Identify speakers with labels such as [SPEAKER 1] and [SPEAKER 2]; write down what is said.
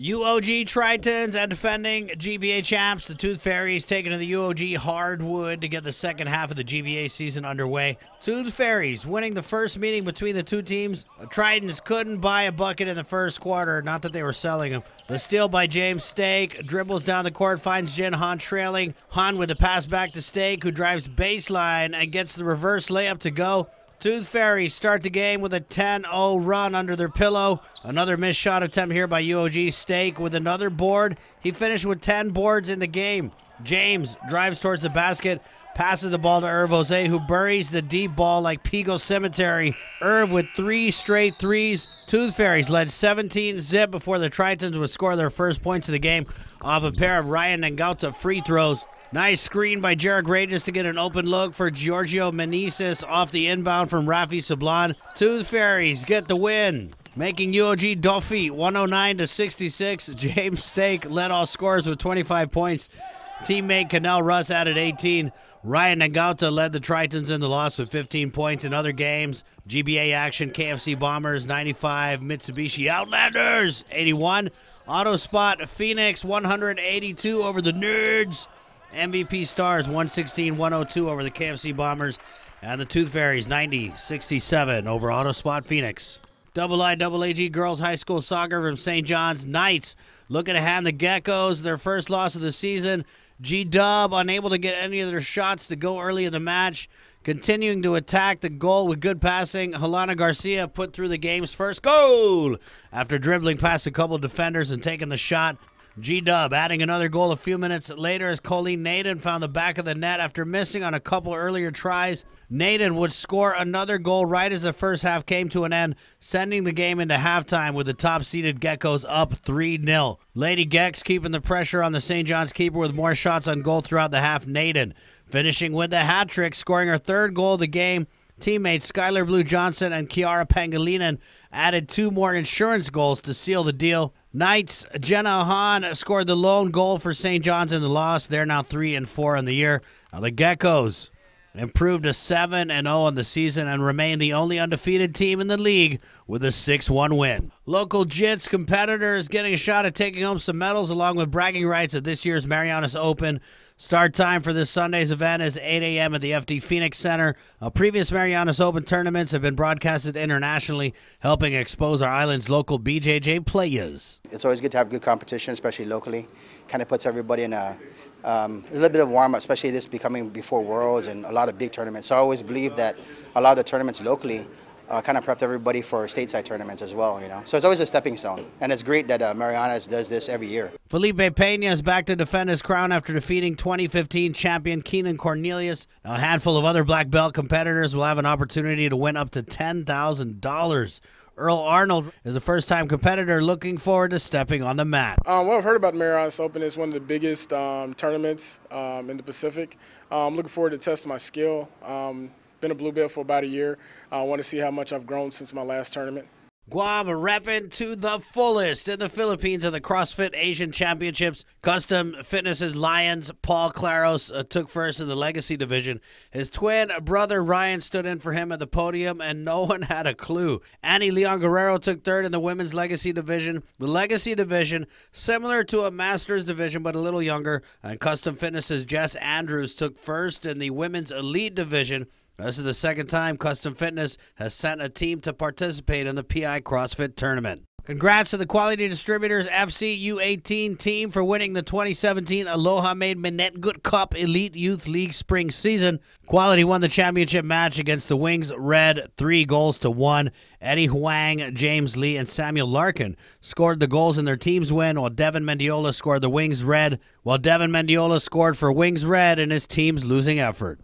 [SPEAKER 1] UOG Tritons and defending GBA champs, the Toothfairies, taking to the UOG hardwood to get the second half of the GBA season underway. Toothfairies winning the first meeting between the two teams. The Tritons couldn't buy a bucket in the first quarter, not that they were selling them. The steal by James Stake, dribbles down the court, finds Jin Han trailing. Han with the pass back to Stake, who drives baseline and gets the reverse layup to go. Toothfairies start the game with a 10-0 run under their pillow. Another missed shot attempt here by UOG. Stake with another board. He finished with 10 boards in the game. James drives towards the basket, passes the ball to Irv Jose, who buries the deep ball like Pigo Cemetery. Irv with 3 straight threes. Toothfairies led 17-zip before the Tritons would score their first points of the game off a pair of Ryan Ngauta free throws. Nice screen by Jarek Rages to get an open look for Giorgio Meneses off the inbound from Rafi Sablon. Toothfairies get the win, making UOG defeat 109-66. James Stake led all scorers with 25 points. Teammate Canel Russ added 18. Ryan Ngauta led the Tritons in the loss with 15 points. In other games, GBA action, KFC Bombers 95, Mitsubishi Outlanders 81. Auto Spot Phoenix 182 over the Nerds. MVP Stars 116-102 over the KFC Bombers, and the Toothfairies 90-67 over Autospot Phoenix. IIAG Girls High School Soccer from St. John's Knights looking to hand the Geckos their first loss of the season. G-Dub unable to get any of their shots to go early in the match. Continuing to attack the goal with good passing, Helena Garcia put through the game's first goal after dribbling past a couple defenders and taking the shot. G-Dub adding another goal a few minutes later as Colleen Naden found the back of the net after missing on a couple earlier tries. Naden would score another goal right as the first half came to an end, sending the game into halftime with the top-seeded Geckos up 3-0. Lady Gecks keeping the pressure on the St. John's keeper with more shots on goal throughout the half. Naden finishing with the hat trick, scoring her third goal of the game. Teammates Skylar Blue Johnson and Kiara Pangilinan added 2 more insurance goals to seal the deal. Knights, Jenna Hahn scored the lone goal for St. John's in the loss. They're now 3-4 on the year. Now the Geckos improved to 7-0 on the season and remain the only undefeated team in the league with a 6-1 win. Local JITS competitors getting a shot at taking home some medals along with bragging rights at this year's Marianas Open. Start time for this Sunday's event is 8 a.m. at the FD Phoenix Center. Previous Marianas Open tournaments have been broadcasted internationally, helping expose our island's local BJJ players.
[SPEAKER 2] It's always good to have good competition, especially locally. Kind of puts everybody in a little bit of warm-up, especially this becoming before Worlds and a lot of big tournaments. So I always believe that a lot of the tournaments locally kind of prepped everybody for stateside tournaments as well, you know. So it's always a stepping stone, and it's great that Marianas does this every year.
[SPEAKER 1] Felipe Pena is back to defend his crown after defeating 2015 champion Keenan Cornelius. A handful of other black belt competitors will have an opportunity to win up to $10,000. Earl Arnold is a first-time competitor looking forward to stepping on the mat.
[SPEAKER 3] Well, I've heard about the Marianas Open. It's one of the biggest tournaments in the Pacific. I'm looking forward to testing my skill. Been a blue belt for about a year. I want to see how much I've grown since my last tournament.
[SPEAKER 1] Guam repping to the fullest in the Philippines at the CrossFit Asian Championships. Custom Fitness's Lions, Paul Claros, took first in the Legacy Division. His twin brother Ryan stood in for him at the podium, and no one had a clue. Annie Leon Guerrero took third in the Women's Legacy Division. The Legacy Division, similar to a Masters Division but a little younger, and Custom Fitness's Jess Andrews took first in the Women's Elite Division. This is the second time Custom Fitness has sent a team to participate in the PI CrossFit tournament. Congrats to the Quality Distributors FC U18 team for winning the 2017 Aloha Made Minette Good Cup Elite Youth League Spring Season. Quality won the championship match against the Wings Red 3-1. Eddie Huang, James Lee, and Samuel Larkin scored the goals in their team's win, while Devin Mendiola scored the Wings Red, while Devin Mendiola scored for Wings Red in his team's losing effort.